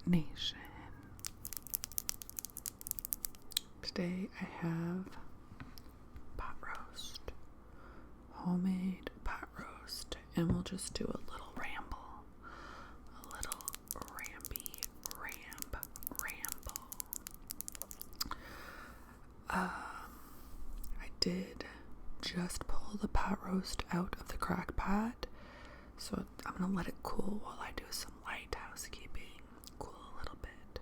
Nation. Today I have pot roast, homemade pot roast, and we'll just do a little ramble, a little ramble. I did just pull the pot roast out of the crock pot, so I'm gonna let it cool while I do some light housekeeping. Cool a little bit.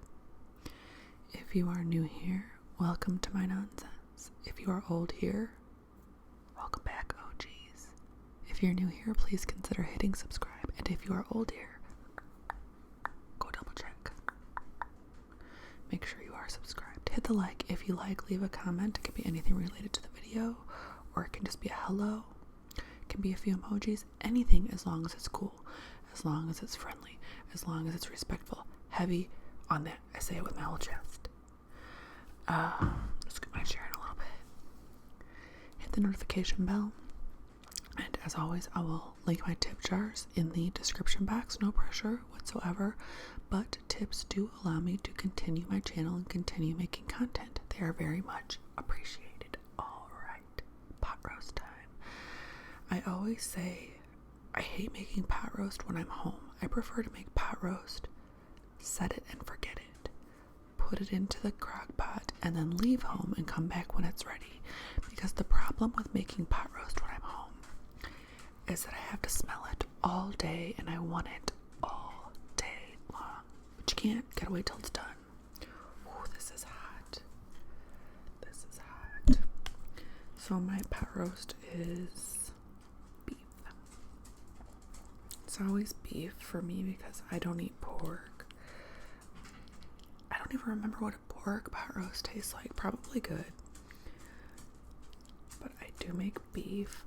If you are new here, welcome to my nonsense. If you are old here, welcome back, OGs. If you're new here, please consider hitting subscribe. And if you are old here, go double check. Make sure you are subscribed. Hit the like if you like. Leave a comment. It can be anything related to the video, or it can just be a hello. It can be a few emojis. Anything, as long as it's cool, as long as it's friendly, as long as it's respectful. Heavy on that. I say it with my whole chest. Let's get my chair in a little bit. Hit the notification bell. And as always, I will link my tip jars in the description box. No pressure whatsoever, but tips do allow me to continue my channel and continue making content. They are very much appreciated. All right, pot roast time. I always say I hate making pot roast when I'm home. I prefer to make pot roast, set it and forget it, put it into the crock pot, and then leave home and come back when it's ready. Because the problem with making pot roast when I'm home is that I have to smell it all day, and I want it all day long. But you can't. Gotta wait till it's done. Oh, this is hot. This is hot. So my pot roast is beef. It's always beef for me because I don't eat pork. I don't even remember what a pork pot roast tastes like. Probably good. But I do make beef.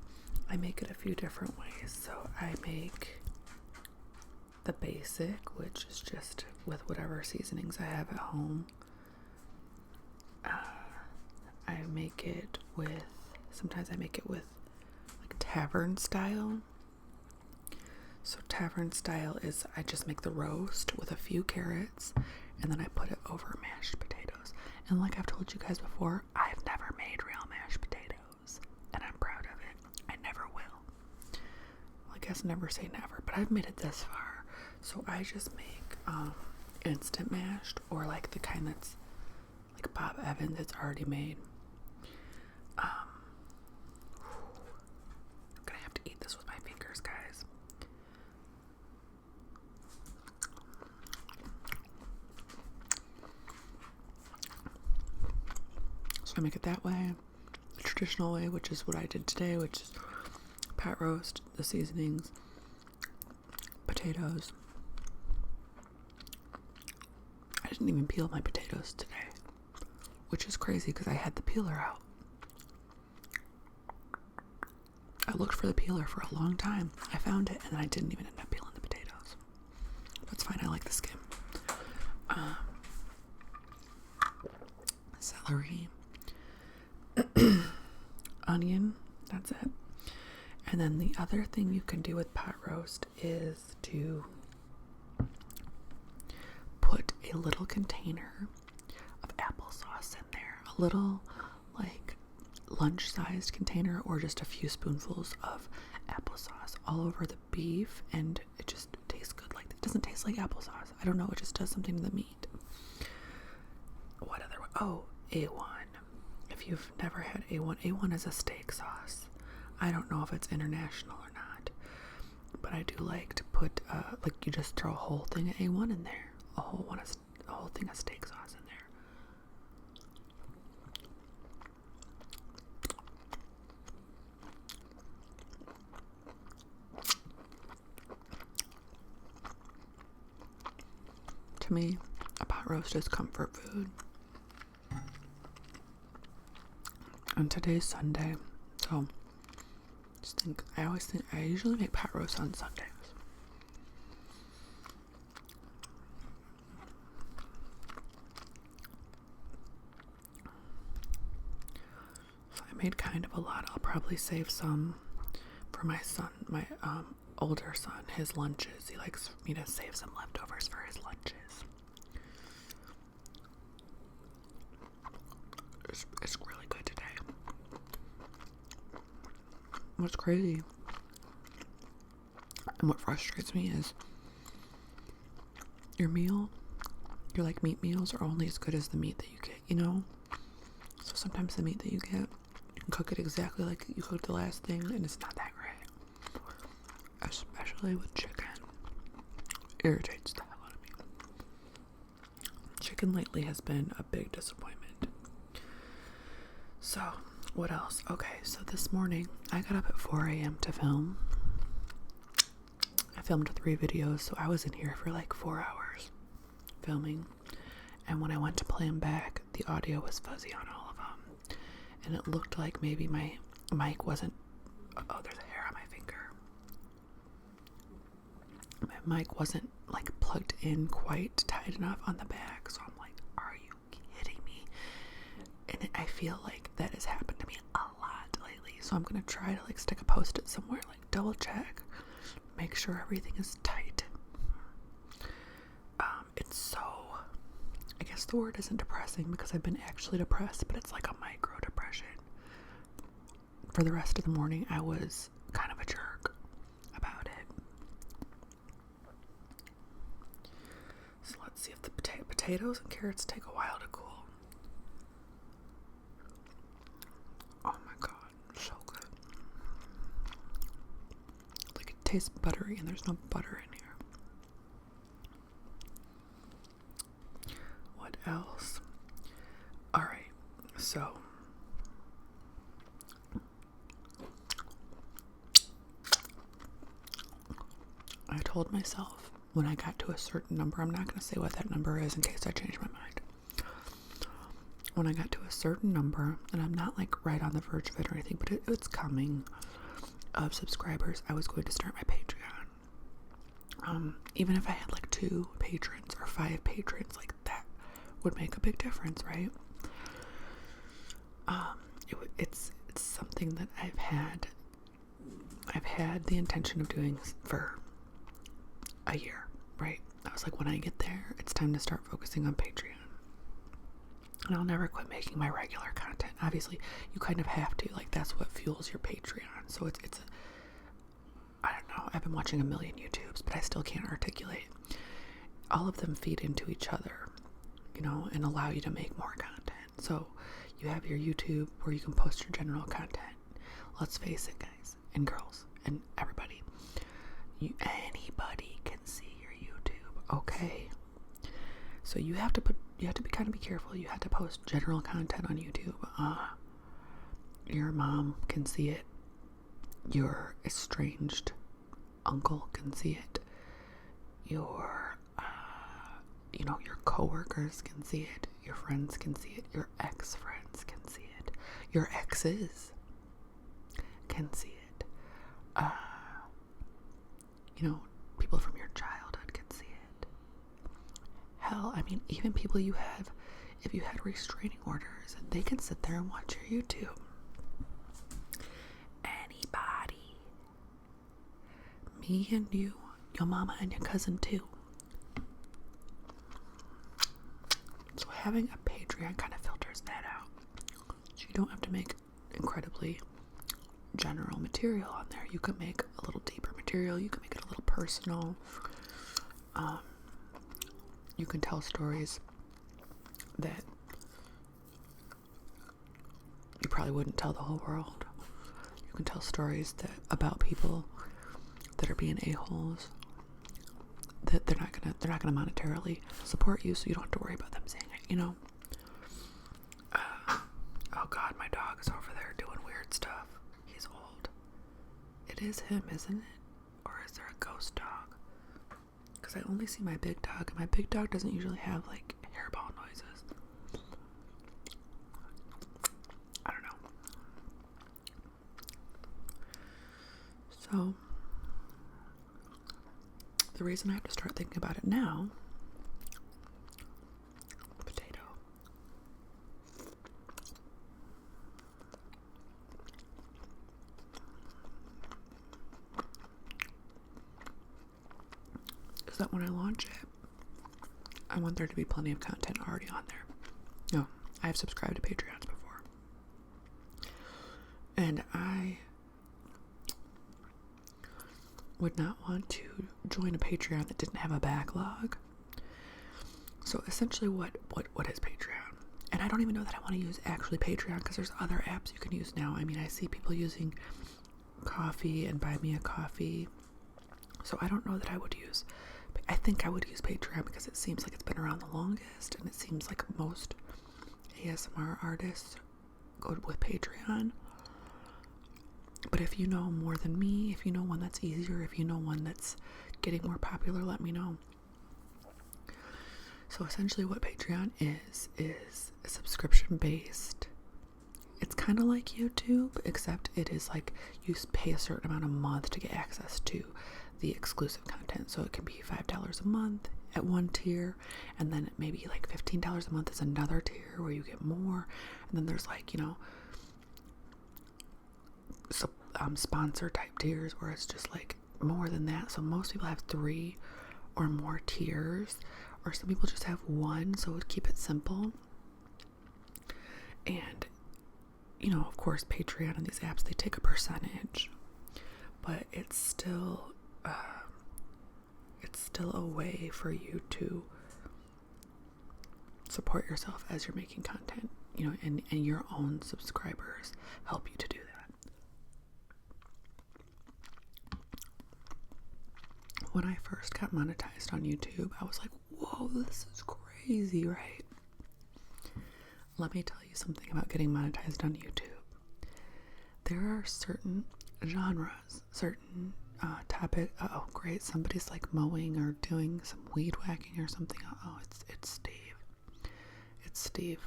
I make it a few different ways. So I make the basic, which is just with whatever seasonings I have at home. I make it with, sometimes I make it with like tavern style. So tavern style is I just make the roast with a few carrots, and then I put it over mashed potatoes. And like I've told you guys before, I've never made real mashed potatoes, and I'm proud of it. I never will. Well, I guess never say never, but I've made it this far. So I just make instant mashed, or like the kind that's like Bob Evans, it's already made. I'm gonna have to eat this with my fingers, guys. So I make it that way, the traditional way, which is what I did today, which is pot roast, the seasonings, potatoes. I didn't even peel my potatoes today, which is crazy because I had the peeler out. I looked for the peeler for a long time. I found it, and then I didn't even end up peeling the potatoes. That's fine. I like the skin. Celery, onion, that's it. And then the other thing you can do with pot roast is to put a little container of applesauce in there. A little, like, lunch-sized container, or just a few spoonfuls of applesauce all over the beef, and it just tastes good. Like, it doesn't taste like applesauce. I don't know, it just does something to the meat. What other one? Oh, A1. If you've never had A1, A1 is a steak sauce. I don't know if it's international or not, but I do like to put, like, you just throw a whole thing of A1 in there. A whole thing of steak sauce in there. To me, a pot roast is comfort food. And today's Sunday, so I usually make pot roast on Sundays. So I made kind of a lot. I'll probably save some for my son, my older son, his lunches. He likes me to save some leftovers for his lunches. It's really good today. What's crazy and what frustrates me is your like meat meals are only as good as the meat that you get, you know? So sometimes the meat that you get, you can cook it exactly like you cooked the last thing and it's not that great. Especially with chicken. Irritates the hell out of me. Chicken lately has been a big disappointment. So, what else? Okay, so this morning I got up at 4 a.m. to film. I filmed 3 videos, so I was in here for like 4 hours filming. And when I went to play them back, the audio was fuzzy on all of them. And it looked like maybe my mic wasn't... Oh, there's a hair on my finger. My mic wasn't like plugged in quite tight enough on the back. So I'm like, are you kidding me? And I feel like that has happened to me a lot lately. So I'm going to try to like stick a post-it somewhere, like double check. Make sure everything is tight. It's so... I guess the word isn't depressing because I've been actually depressed, but it's like a micro depression. For the rest of the morning, I was kind of a jerk about it. So let's see if the potatoes and carrots take a while to cool. Oh my god, so good. Like it tastes buttery and there's no butter in here. What else? Alright, so I told myself when I got to a certain number, I'm not going to say what that number is in case I change my mind. When I got to a certain number, and I'm not like right on the verge of it or anything, but it's coming, of subscribers, I was going to start my Patreon. Even if I had like 2 patrons or 5 patrons, like that would make a big difference, right? It's something that I've had the intention of doing for a year, right? I was like, when I get there, it's time to start focusing on Patreon. And I'll never quit making my regular content. Obviously, you kind of have to. Like, that's what fuels your Patreon. So it's I don't know. I've been watching a million YouTubes, but I still can't articulate. All of them feed into each other, you know, and allow you to make more content. So you have your YouTube where you can post your general content. Let's face it, guys and girls and everybody. Anybody can see your YouTube, okay? So you have to be careful. You have to post general content on YouTube. Your mom can see it. Your estranged uncle can see it. Your coworkers can see it. Your friends can see it. Your ex-friends can see it. Your exes can see it. People from your childhood can see it. Hell, I mean, even people you have, if you had restraining orders, they can sit there and watch your YouTube. Anybody. Me and you, your mama and your cousin too. So having a Patreon kind of filters that out. So you don't have to make incredibly general material on there. You can make a little deeper material. You can make it a little personal. You can tell stories that you probably wouldn't tell the whole world. You can tell stories about people that are being a-holes, that they're not gonna monetarily support you, so you don't have to worry about them saying it, you know. Oh god, my dog is over there doing weird stuff. He's old. It is him, isn't it? Or is there a ghost dog? Because I only see my big dog, and my big dog doesn't usually have like hairball noises. I don't know. So the reason I have to start thinking about it now, potato, is that when I launch it, I want there to be plenty of content already on there. No, I have subscribed to Patreons before. And I would not want to join a Patreon that didn't have a backlog. So essentially what is Patreon? And I don't even know that I want to use actually Patreon, because there's other apps you can use now. I mean, I see people using Coffee and Buy Me a Coffee. So I don't know that I would use, I think I would use Patreon because it seems like it's been around the longest, and it seems like most ASMR artists go with Patreon. But if you know more than me, if you know one that's easier, if you know one that's getting more popular, let me know. So essentially what Patreon is a subscription based. It's kind of like YouTube, except it is like you pay a certain amount a month to get access to the exclusive content. So it can be $5 a month at one tier, and then maybe like $15 a month is another tier where you get more. And then there's like, you know, sponsor type tiers where it's just like more than that. So most people have 3 or more tiers, or some people just have 1, so it would keep it simple. And you know, of course, Patreon and these apps, they take a percentage, but it's still a way for you to support yourself as you're making content, you know, and your own subscribers help you to do that. When I first got monetized on YouTube, I was like, whoa, this is crazy, right? Let me tell you something about getting monetized on YouTube. There are certain genres, certain topic. Oh, great! Somebody's like mowing or doing some weed whacking or something. Oh, it's Steve. It's Steve.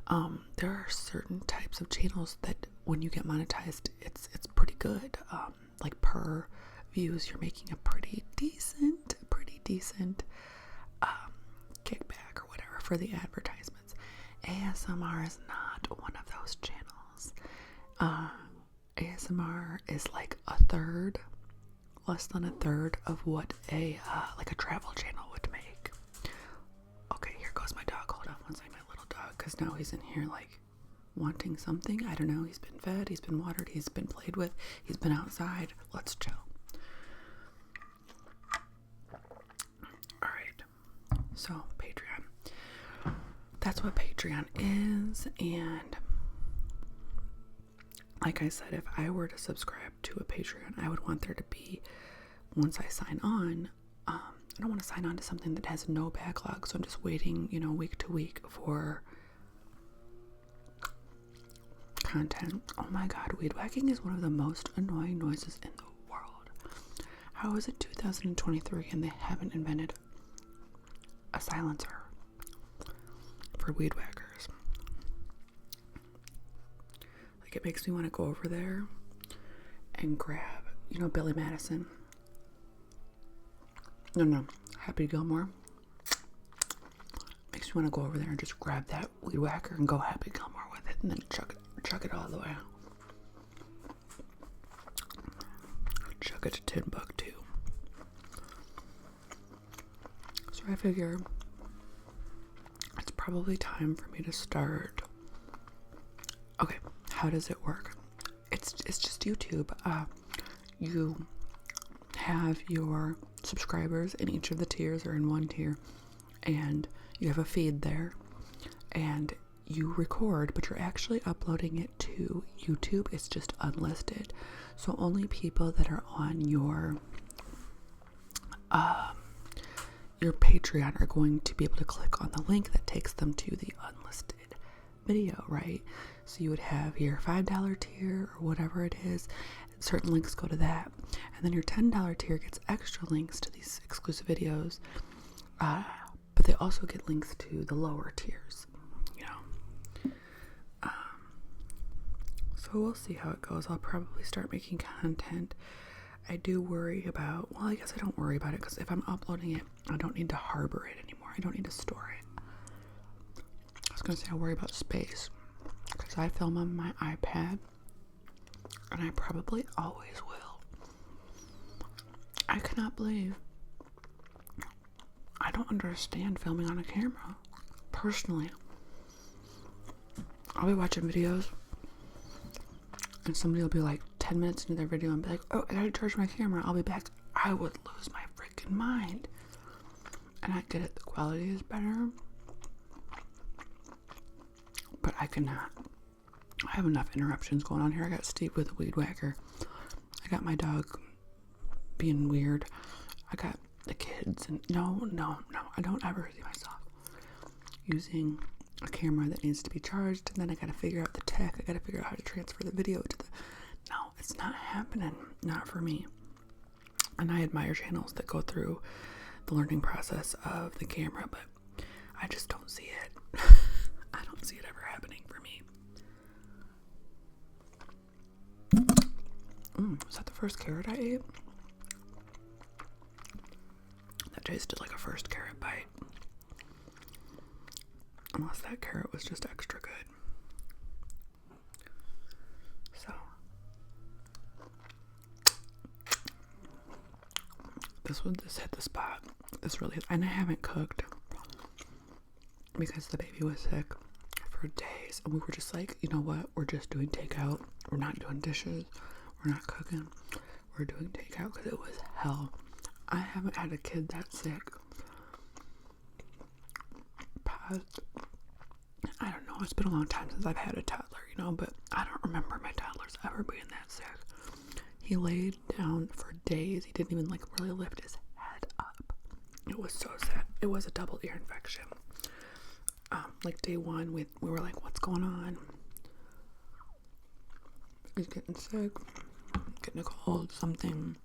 There are certain types of channels that when you get monetized, it's pretty good. Like per views, you're making a pretty decent kickback or whatever for the advertisements. ASMR is not one of those channels. ASMR is like less than a third of what a travel channel would make. Okay, here goes my dog. Hold on one second, my little dog, because now he's in here like wanting something. I don't know. He's been fed, he's been watered, he's been played with, he's been outside. Let's chill. Alright, so Patreon. That's what Patreon is, and like I said, if I were to subscribe to a Patreon, I would want there to be, once I sign on, I don't want to sign on to something that has no backlog, so I'm just waiting, you know, week to week for content. Oh my god, weed whacking is one of the most annoying noises in the world. How is it 2023 and they haven't invented a silencer for weed whackers? Like, it makes me want to go over there and grab, you know, Billy Madison. No, Happy Gilmore. Makes me want to go over there and just grab that weed whacker and go Happy Gilmore with it, and then chuck it all the way. Chuck it to Timbuktu. So I figure it's probably time for me to start. Okay, how does it work? It's just YouTube. You have your subscribers in each of the tiers or in one tier, and you have a feed there, and you record, but you're actually uploading it to YouTube. It's just unlisted, so only people that are on your Patreon are going to be able to click on the link that takes them to the unlisted video, right? So you would have your $5 tier or whatever it is, certain links go to that, and then your $10 tier gets extra links to these exclusive videos, but they also get links to the lower tiers, you know. So we'll see how it goes. I'll probably start making content. I do worry about, well, I guess I don't worry about it, because if I'm uploading it, I don't need to harbor it anymore. I don't need to store it. I was going to say I worry about space, because I film on my iPad, and I probably always will. I cannot believe, I don't understand filming on a camera, personally. I'll be watching videos, and somebody will be like 10 minutes into their video and be like, oh, I gotta charge my camera, I'll be back. I would lose my freaking mind. And I get it, the quality is better, but I cannot. I have enough interruptions going on here. I got Steve with a weed whacker. I got my dog being weird. I got the kids, and no, I don't ever see myself using a camera that needs to be charged, and then I gotta figure out the tech. I gotta figure out how to transfer the video to the... No, it's not happening. Not for me. And I admire channels that go through the learning process of the camera, but I just don't see it. I don't see it ever happening for me. Was that the first carrot I ate? That tasted like a first carrot bite. Unless that carrot was just extra good. So, this hit the spot. This really, and I haven't cooked because the baby was sick for days, and we were just like, you know what? We're just doing takeout. We're not doing dishes. We're not cooking. We're doing takeout because it was hell. I haven't had a kid that sick. I don't know. It's been a long time since I've had a toddler, you know, but I don't remember my toddlers ever being that sick. He laid down for days. He didn't even like really lift his head up. It was so sad. It was a double ear infection. Like day one, we were like, what's going on? He's getting sick, getting a cold, something.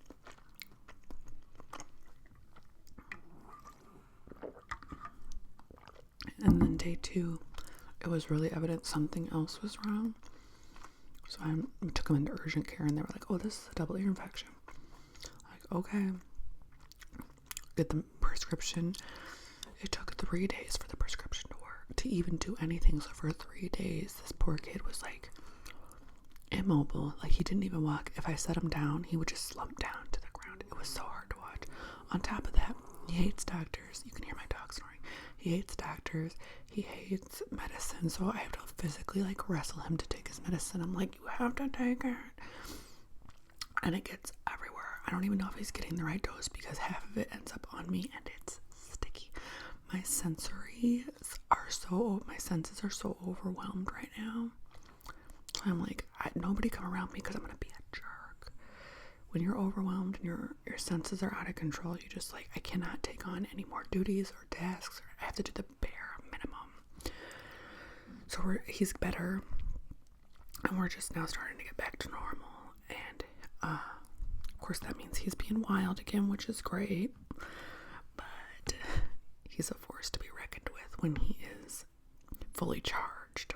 And then day two, it was really evident something else was wrong. So I took him into urgent care, and they were like, oh, this is a double ear infection. Like, okay. Get the prescription. It took 3 days for the prescription to work, to even do anything. So for 3 days, this poor kid was like immobile. Like, he didn't even walk. If I set him down, he would just slump down to the ground. It was so hard to watch. On top of that, he hates doctors. You can hear my dog snoring. He hates doctors. He hates medicine. So I have to physically like wrestle him to take his medicine. I'm like, you have to take it. And it gets everywhere. I don't even know if he's getting the right dose because half of it ends up on me and it's sticky. My senses are so overwhelmed right now. So I'm like, nobody come around me because I'm going to be a jerk. When you're overwhelmed and your senses are out of control, you just like, I cannot take on any more duties or tasks. I have to do the bare minimum. So he's better, and we're just now starting to get back to normal. And of course that means he's being wild again, which is great. But he's a force to be reckoned with when he is fully charged.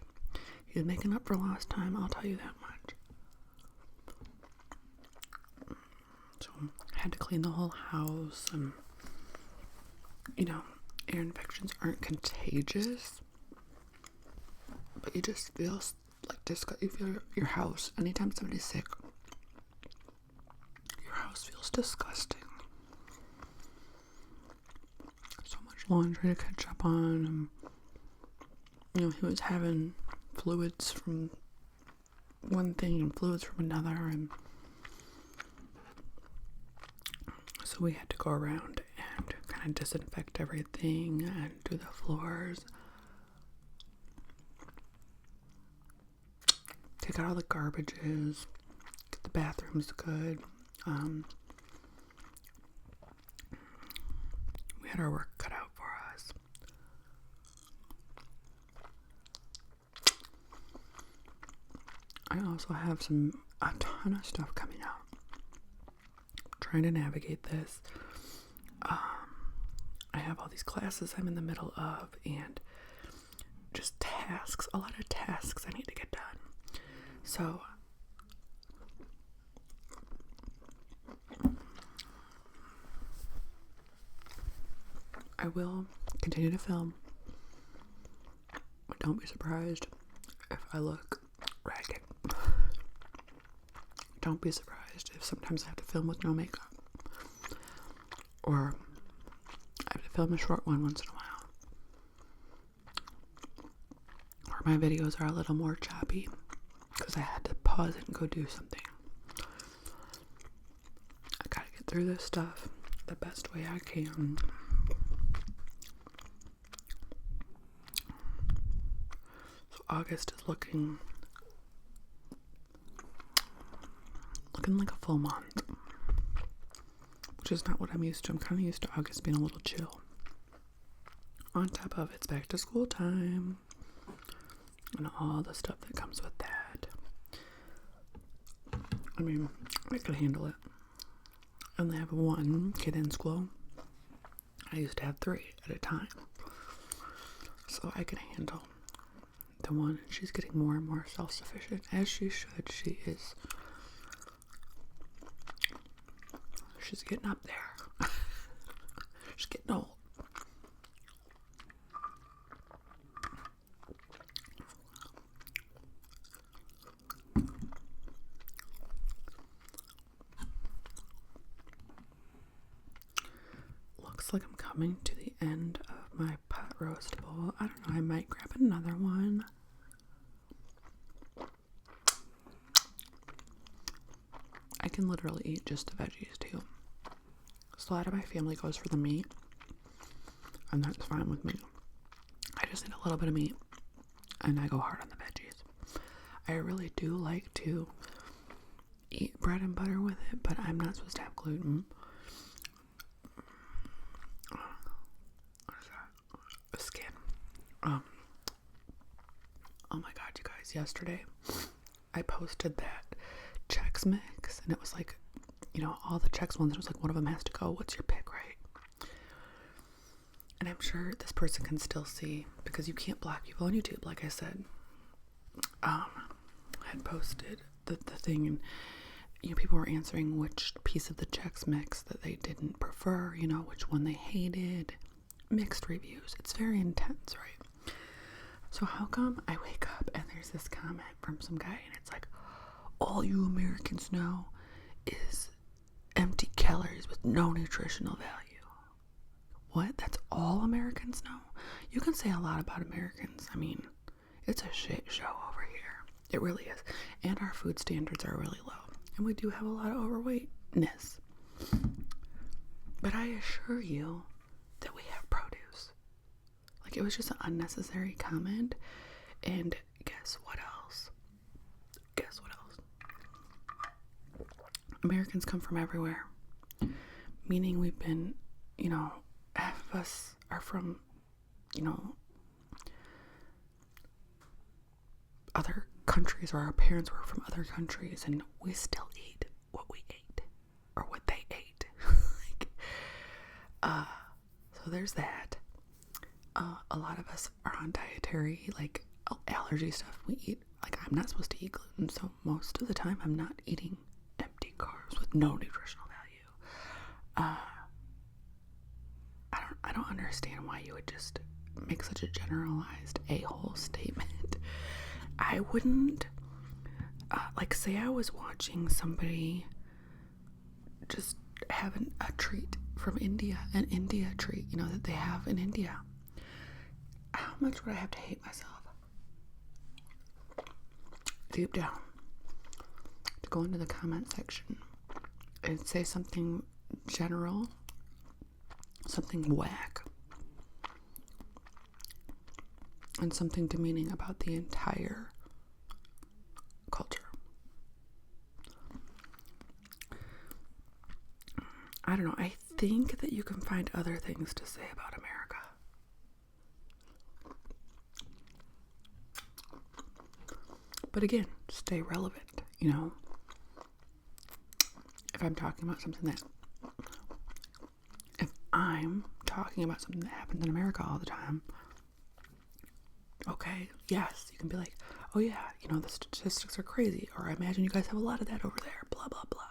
He's making up for lost time, I'll tell you that much. So I had to clean the whole house, and you know, ear infections aren't contagious, but you just feel like you feel your house, anytime somebody's sick, your house feels disgusting. So much laundry to catch up on, and you know, he was having fluids from one thing and fluids from another, and so we had to go around and kind of disinfect everything and do the floors, take out all the garbages, get the bathrooms good. We had our work cut out for us. I also have a ton of stuff coming out. Trying to navigate this. I have all these classes I'm in the middle of, and just tasks, a lot of tasks I need to get done. So I will continue to film, but don't be surprised if I look ragged. Don't be surprised if sometimes I have to film with no makeup, or I have to film a short one once in a while, or my videos are a little more choppy because I had to pause it and go do something. I gotta get through this stuff the best way I can. So August is looking like a full month, which is not what I'm used to. I'm kind of used to August being a little chill. On top of it's back to school time and all the stuff that comes with that. I mean, I can handle it. I only have one kid in school. I used to have 3 at a time. So I can handle the one. She's getting more and more self-sufficient, as she should. She's getting up there. She's getting old. Looks like I'm coming to the end of my pot roast bowl. I don't know, I might grab another one. I can literally eat just the veggies too. So a lot of my family goes for the meat, and that's fine with me. I just need a little bit of meat, and I go hard on the veggies. I really do like to eat bread and butter with it, but I'm not supposed to have gluten. What is that? Skin. Oh my god, you guys, yesterday I posted that Chex Mix, and it was like, you know, all the Chex ones, it was like one of them has to go. What's your pick, right? And I'm sure this person can still see, because you can't block people on YouTube, like I said. I had posted the thing, and you know, people were answering which piece of the Chex Mix that they didn't prefer, you know, which one they hated. Mixed reviews. It's very intense, right? So how come I wake up and there's this comment from some guy, and it's like, all you Americans know is empty calories with no nutritional value. What? That's all Americans know? You can say a lot about Americans. I mean, it's a shit show over here. It really is. And our food standards are really low. And we do have a lot of overweightness. But I assure you that we have produce. Like, it was just an unnecessary comment. And guess what else? Guess what else? Americans come from everywhere. Meaning we've been, you know, half of us are from, you know, other countries, or our parents were from other countries, and we still eat what we ate, or what they ate. So there's that. A lot of us are on dietary, like, allergy stuff. We eat, like, I'm not supposed to eat gluten, so most of the time I'm not eating empty carbs with no nutritional value. I don't understand why you would just make such a generalized a-hole statement. I wouldn't, like, say I was watching somebody just having a treat from India, an India treat, you know, that they have in India. How much would I have to hate myself? Deep down. To go into the comment section and say something general, something whack, and something demeaning about the entire culture. I don't know. I think that you can find other things to say about America. But again, stay relevant, you know. If I'm talking about something that happens in America all the time, okay, yes, you can be like, oh yeah, you know, the statistics are crazy, or I imagine you guys have a lot of that over there, blah, blah, blah.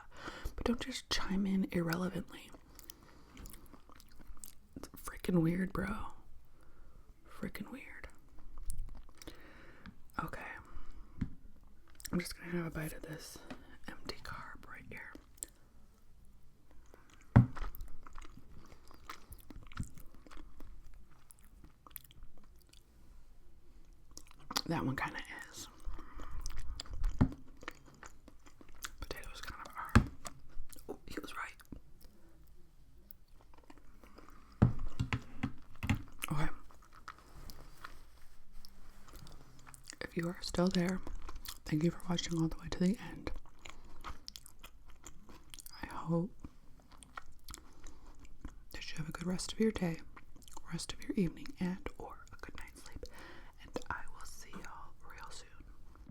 But don't just chime in irrelevantly. It's freaking weird, bro. Freaking weird. Okay. I'm just gonna have a bite of this empty carb right here. That one kind of is. Okay. If you are still there, thank you for watching all the way to the end. I hope that you have a good rest of your day, rest of your evening, and